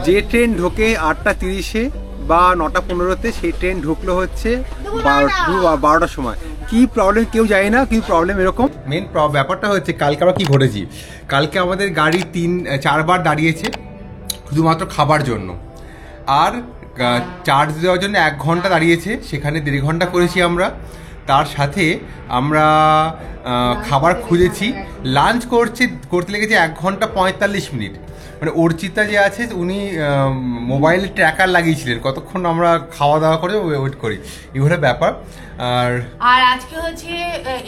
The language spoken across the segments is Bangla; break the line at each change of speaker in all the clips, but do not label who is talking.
যে ট্রেন ঢোকে 8:30-এ বা 9:15-তে, সেই ট্রেন ঢুকলো হচ্ছে 12টার সময়। কি প্রবলেম কেউ জানে না, কিন্তু প্রবলেম এরকম। মেন ব্যাপারটা হচ্ছে কালকে আমরা কি ঘটেছি, কালকে আমাদের গাড়ি 3-4 বার দাঁড়িয়েছে শুধুমাত্র খাবার জন্য, আর চার্জ দেওয়ার জন্য 1 ঘন্টা দাঁড়িয়েছে, সেখানে 1.5 ঘন্টা করেছি আমরা। তার সাথে আমরা খাবার খুঁজেছি, লাঞ্চ করতে লেগেছে 1 ঘন্টা 45 মিনিট। মানে অর্চিতা যে আছে উনি মোবাইলে ট্র্যাকার লাগিয়েছিলেন কতক্ষণ আমরা খাওয়া দাওয়া করে ওয়েট করি, এগুলো ব্যাপার।
আর আজকে হচ্ছে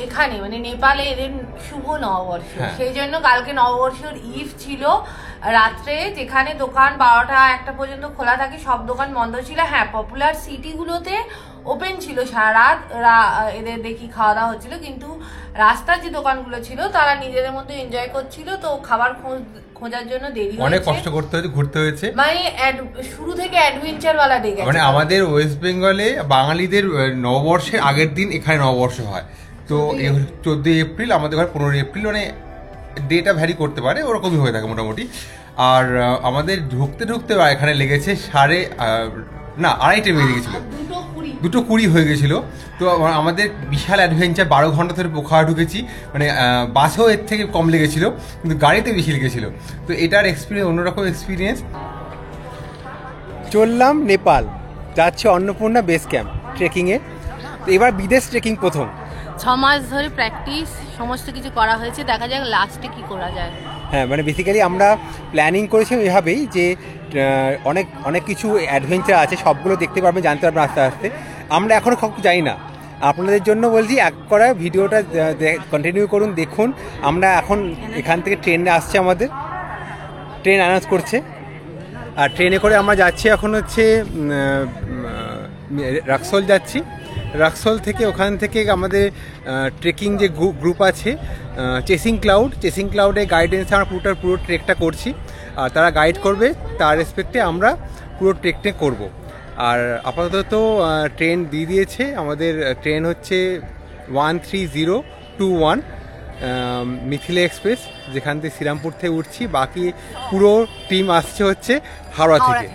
এখানে মানে নেপালে এদের শুভ নববর্ষ, সেই জন্য কালকে নববর্ষের ইভ ছিল রাত্রে, যেখানে দোকান 12টা-1টা পর্যন্ত খোলা থাকে, সব দোকান বন্ধ ছিল। হ্যাঁ, পপুলার সিটিগুলোতে ওপেন ছিল সারা রাত, এদের দেখি খাওয়া দাওয়া হচ্ছিল, কিন্তু রাস্তার যে দোকানগুলো ছিল তারা নিজেদের মধ্যে এনজয় করছিল, তো খাবার খোঁজার জন্য দেরি হয়েছে,
অনেক কষ্ট করতে হয়েছে, ঘুরতে হয়েছে।
মানে শুরু থেকে অ্যাডভেঞ্চার ওয়ালা ডে গেছে।
মানে আমাদের ওয়েস্ট বেঙ্গলে বাঙালিদের নববর্ষের আগের দিন এখানে নববর্ষ হয়, তো 14 এপ্রিল, আমাদের ঘরে 15 এপ্রিল, মানে ডেটা ভ্যারি করতে পারে, ওরকমই হয়ে থাকে মোটামুটি। আর আমাদের ঢুকতে এখানে লেগেছে 2:30 বেজে গেছিলো, 2:20 হয়ে গেছিলো। তো আমাদের বিশাল অ্যাডভেঞ্চার, 12 ঘন্টা ধরে পোখরা ঢুকেছি, মানে বাসেও এর থেকে কম লেগেছিলো, কিন্তু গাড়িতে বেশি লেগেছিলো। তো এটার এক্সপিরিয়েন্স অন্যরকম এক্সপিরিয়েন্স। চললাম নেপাল, যাচ্ছে অন্নপূর্ণা বেস ক্যাম্প ট্রেকিংয়ে। তো এবার বিদেশ ট্রেকিং প্রথম,
6 মাস ধরে প্র্যাকটিস সমস্ত কিছু করা হয়েছে, দেখা যাক লাস্টে কি করা যায়।
হ্যাঁ, মানে বেসিক্যালি আমরা প্ল্যানিং করেছি এভাবেই যে অনেক কিছু অ্যাডভেঞ্চার আছে, সবগুলো দেখতে পারবেন, জানতে পারবেন আস্তে আস্তে। আমরা এখনও সব জানি না, আপনাদের জন্য বলছি এক করা ভিডিওটা কন্টিনিউ করুন, দেখুন। আমরা এখন এখান থেকে ট্রেনে আসছে, আমাদের ট্রেন অ্যানাউন্স করছে, আর ট্রেনে করে আমরা যাচ্ছি এখন হচ্ছে রাক্সোল যাচ্ছি। রাক্সোল থেকে ওখান থেকে আমাদের ট্রেকিং যে গ্রুপ আছে চেসিং ক্লাউডে গাইডেন্সে আমরা পুরো ট্রেকটা করছি, আর তারা গাইড করবে, তার রেসপেক্টে আমরা পুরো ট্রেকটা করব। আর আপাতত ট্রেন দিয়ে দিয়েছে, আমাদের ট্রেন হচ্ছে 13021 মিথিলা এক্সপ্রেস, যেখান থেকে শ্রীরামপুর থেকে উঠছি, বাকি পুরো টিম আসছে হচ্ছে হাওড়া থেকে।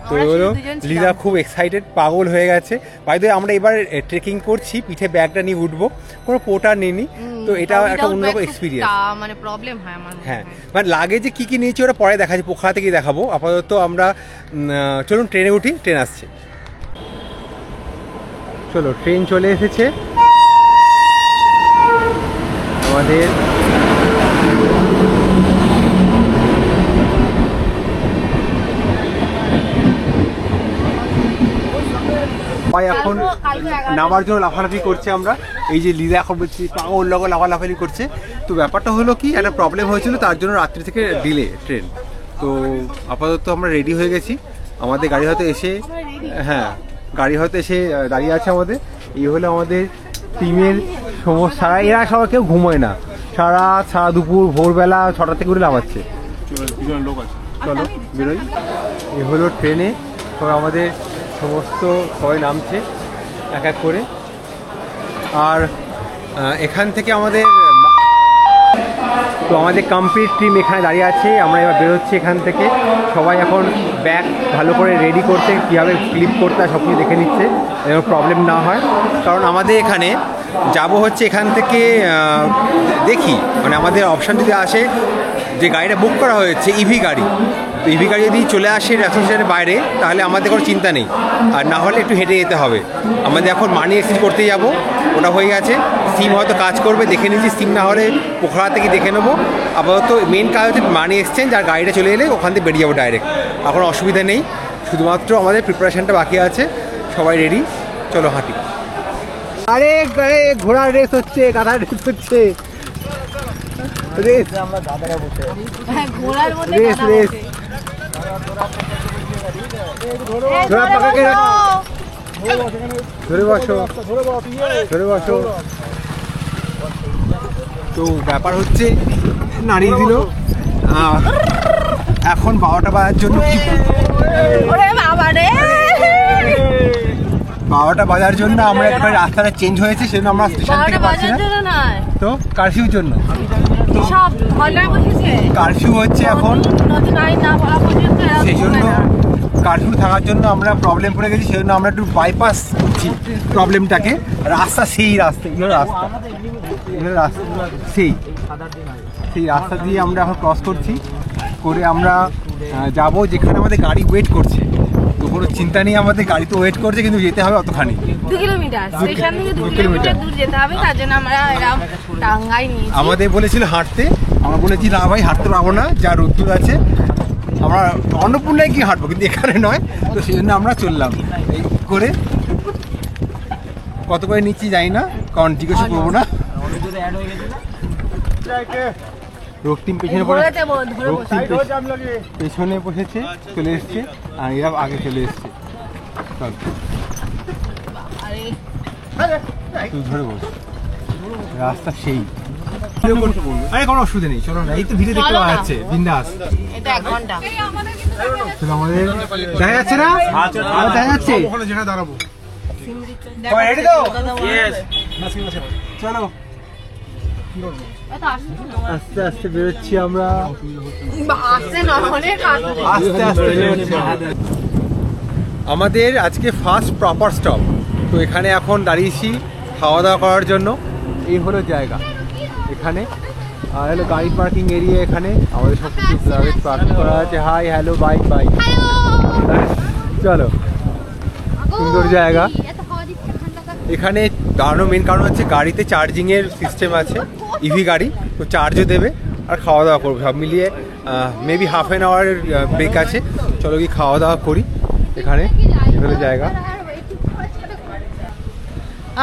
তো হলো লিদা খুব এক্সাইটেড, পাগল হয়ে গেছে। বাইরে আমরা এবার ট্রেকিং করছি, পিঠে ব্যাগটা নিয়ে উঠবো, কোনো পোটার নেই, তো এটা একটা অন্যরকম এক্সপিরিয়েন্স।
মানে প্রবলেম হয় আমার।
হ্যাঁ, মানে লাগেজে কি কি নিয়েছি ওরা পরে দেখাচ্ছি, পোখরা থেকে দেখাবো। আপাতত আমরা চলুন ট্রেনে উঠি, ট্রেন আসছে। চলো, ট্রেন চলে এসেছে আমাদের। এখন নামার জন্য লাফালাফি করছে, আমরা এই যে লিদা এখন বলছি পাগল লগো লাফালাফি করছে। তো ব্যাপারটা হলো কি, একটা প্রবলেম হয়েছিল, তার জন্য রাত্রি থেকে ডিলে ট্রেন। তো আপাতত আমরা রেডি হয়ে গেছি, আমাদের গাড়ি হয়তো এসে দাঁড়িয়ে আছে আমাদের। এই হলো আমাদের টিমের সমস্যা, এরা সবাই কেউ ঘুমোয় না, সারা দুপুর ভোরবেলা 6টা থেকে উঠে লাফাচ্ছে। চলো বেরোই। এই হলো ট্রেনে, তো আমাদের সমস্ত সবাই নামছে এক এক করে, আর এখান থেকে আমাদের কমপ্লিট টিম এখানে দাঁড়িয়ে আছে। আমরা এবার বেরোচ্ছি এখান থেকে, সবাই এখন ব্যাগ ভালো করে রেডি করতে, কীভাবে ক্লিপ করতে হয় সব কিছু দেখে নিচ্ছে, যেন প্রবলেম না হয়। কারণ আমাদের এখানে যাব হচ্ছে এখান থেকে দেখি, মানে আমাদের অপশান যদি আসে যে গাড়িটা বুক করা হয়েছে ইভি গাড়ি, তো ইভি গাড়ি যদি চলে আসে রেস্টুরেন্টের বাইরে, তাহলে আমাদের কোনো চিন্তা নেই, আর না হলে একটু হেঁটে যেতে হবে। আমাদের এখন মানি এক্সচেঞ্জ করতে যাব, ওটা হয়ে গেছে। সিম হয়তো কাজ করবে, দেখে নিচ্ছি, সিম না হলে পোখরা থেকে দেখে নেবো। আপাতত মেন কাজ হচ্ছে মানি এক্সচেঞ্জ, আর গাড়িটা চলে এলে ওখান থেকে বেরিয়ে যাবো ডাইরেক্ট, এখন অসুবিধা নেই। শুধুমাত্র আমাদের প্রিপারেশানটা বাকি আছে, সবাই রেডি, চলো হাঁটি। আরে ঘোড়ার রেস হচ্ছে, গাধার রেস হচ্ছে, রেস আমরা গাধারা বসে, হ্যাঁ ঘোড়ার মধ্যে রেস। ধরে বসো। তো ব্যাপার হচ্ছে নাড়িয়ে দিল, এখন 12টা বাজার জন্য 12টা বাজার জন্য আমরা একটা রাস্তাটা চেঞ্জ হয়েছে, সেজন্য আমরা স্টেশন থেকে পাচ্ছি না, তো কারফিউর জন্য। তো
সব ধর্নায় বসেছে।
কারফিউ হচ্ছে এখন,
নতুন আইন না বলা পর্যন্ত এরা
সেই জন্য
করবে না।
কারফিউ থাকার জন্য আমরা প্রবলেম পড়ে গেছি, সেই জন্য আমরা একটু বাইপাস করছি প্রবলেমটাকে। রাস্তা সেই রাস্তা, এগুলো রাস্তা, এগুলো রাস্তা সেই রাস্তা দিয়ে আমরা এখন ক্রস করছি, করে আমরা যাব যেখানে আমাদের গাড়ি ওয়েট করছে। তো কোনো চিন্তা নেই, আমাদের গাড়ি তো ওয়েট করছে, কিন্তু যেতে হবে অতখানি,
2 কিলোমিটার, স্টেশন থেকে 2 কিলোমিটার দূর যেতে হবে। তার জন্য আমরা এরকম টাঙ্গাই নিয়েছি।
আমাদের বলেছিল হাঁটতে, আমরা বলেছি না ভাই হাঁটতে পারবো না, যা রোদ্দুর আছে, আমরা অন্নপূর্ণায় কি হাঁটবো, কিন্তু এখানে নয়। তো সেই জন্য আমরা চললাম এই করে। কত করে নিচ্ছি জানি না, কারণ জিজ্ঞাসা করবো না। রক্তিম পেছনে পড়ে, পেছনে বসেছে, চলে এসছে, আর এরা আগে চলে এসছে। চল তুই ধরে বস, রাস্তা সেই। আরে কোনো অসুবিধা নেই, চলো না, এই তো ভিডিও দেখতে পাওয়া যাচ্ছে, বিন্দাস।
এটা 1 ঘন্টা।
আমাদের দেখা যাচ্ছে না, দেখা যাচ্ছে ওখানে যেখানে দাঁড়াবো। রেডি তো? চলো আস্তে আস্তে বেরোচ্ছি আমরা, আস্তে আস্তে বেরোচ্ছি। আমাদের আজকে ফার্স্ট প্রপার স্টপ, তো এখানে এখন দাঁড়িয়েছি খাওয়া দাওয়া করার জন্য। এই হলো জায়গা, এখানে আর হলো গাড়ি পার্কিং এরিয়া। এখানে আমাদের সব কিছু গাড়ি পার্কিং করা আছে। হাই হ্যালো বাইক বাইক, চলো সুন্দর জায়গা। এখানে দাঁড়ানো মেন কারণ হচ্ছে গাড়িতে চার্জিংয়ের সিস্টেম আছে, ইভি গাড়ি, তো চার্জও দেবে আর খাওয়া দাওয়া করবে, সব মিলিয়ে মেবি হাফ অ্যান আওয়ারের ব্রেক আছে। চলো কি খাওয়া দাওয়া করি এখানে, এগুলো জায়গা।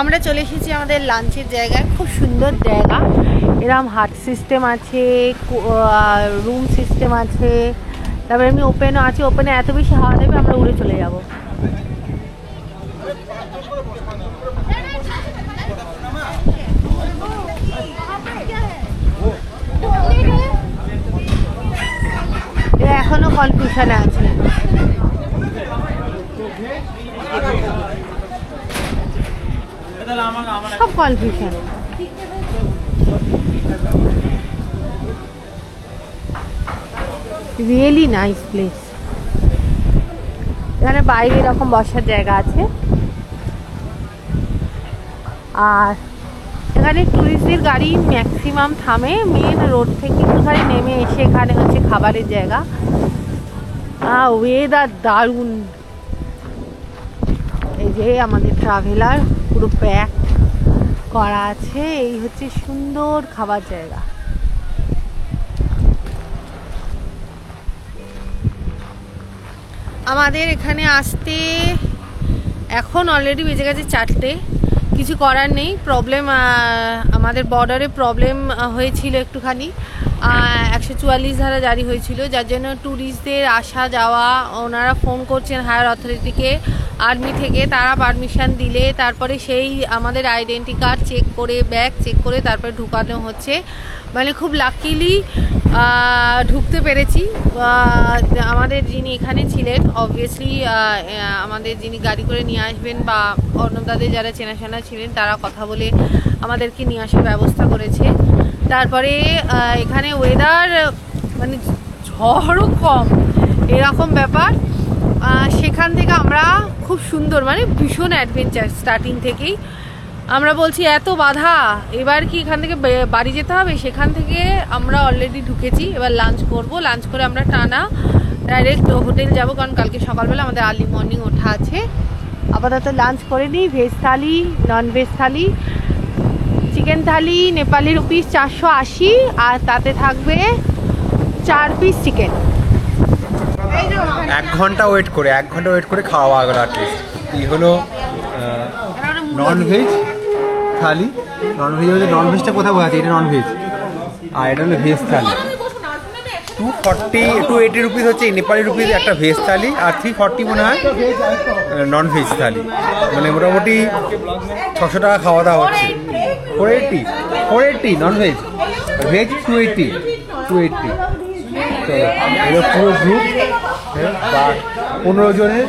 আমরা চলে এসেছি আমাদের লাঞ্চের জায়গায়, খুব সুন্দর জায়গা। এরকম হাট সিস্টেম আছে, রুম সিস্টেম আছে, তারপরে এমনি ওপেনও আছে। ওপেনে এত বেশি হাওয়া দেবে আমরা উড়ে চলে যাব। এখনো কনফিউশনে আছে। সব কনফিউশন। Really nice place. এখানে বাইরে এরকম বসার জায়গা আছে, আর এখানে টুরিস্টদের গাড়ি ম্যাক্সিমাম থামে। মেন রোড থেকে একটুখানি নেমে এসে এখানে হচ্ছে খাবারের জায়গা। ওয়েদার দারুণ। এই যে আমাদের ট্রাভেলার পুরো প্যাক করা আছে। এই হচ্ছে সুন্দর খাবার জায়গা। আমাদের এখানে আসতে এখন অলরেডি বেজে গেছে 4টে। কিছু করার নেই, প্রবলেম, আমাদের বর্ডারে প্রবলেম হয়েছিল একটুখানি। 144 ধারা জারি হয়েছিল, যার জন্য ট্যুরিস্টদের আসা যাওয়া, ওনারা ফোন করছেন হায়ার অথরিটিকে আর্মি থেকে, তারা পারমিশন দিলে তারপরে সেই আমাদের আইডেন্টি কার্ড চেক করে, ব্যাগ চেক করে তারপরে ঢুকানো হচ্ছে। মানে খুব লাকিলি ঢুকতে পেরেছি। আমাদের যিনি এখানে ছিলেন, অবভিয়াসলি আমাদের যিনি গাড়ি করে নিয়ে আসবেন বা অন্যদাদের যারা চেনাশোনা ছিলেন, তারা কথা বলে আমাদেরকে নিয়ে আসার ব্যবস্থা করেছে। তারপরে এখানে ওয়েদার মানে ঝড়ও কম, এরকম ব্যাপার। সেখান থেকে আমরা খুব সুন্দর, মানে ভীষণ অ্যাডভেঞ্চার স্টার্টিং থেকেই। আমরা বলছি এত বাধা, এবার কি এখান থেকে বাড়ি যেতে হবে? সেখান থেকে আমরা অলরেডি ঢুকেছি, এবার লাঞ্চ করব। লাঞ্চ করে আমরা টানা ডাইরেক্ট হোটেল যাব, কারণ কালকে সকালবেলা আমাদের আর্লি মর্নিং ওঠা আছে। আপাতত লাঞ্চ করে নিই। ভেজ থালি, নন ভেজ থালি, চিকেন থালি নেপালি রুপিস 480, আর তাতে থাকবে 4 পিস চিকেন।
1 ঘন্টা ওয়েট করে খাওয়া গেল অ্যাটলিস্ট। এই হলো ননভেজ থালি। ননভেজ হচ্ছে, ননভেজটা কোথায় বোঝা আছে, এটা ননভেজ, আর এটা হলো ভেজ থালি। 280 রুপিস হচ্ছে নেপালি রুপিস একটা ভেজ থালি, আর 340 মনে হয় ননভেজ থালি। মানে মোটামুটি 600 টাকা খাওয়া দাওয়া হচ্ছে। 480 ননভেজ, ভেজ 280। তো এটা পুরো গ্রুপ 15 জনের।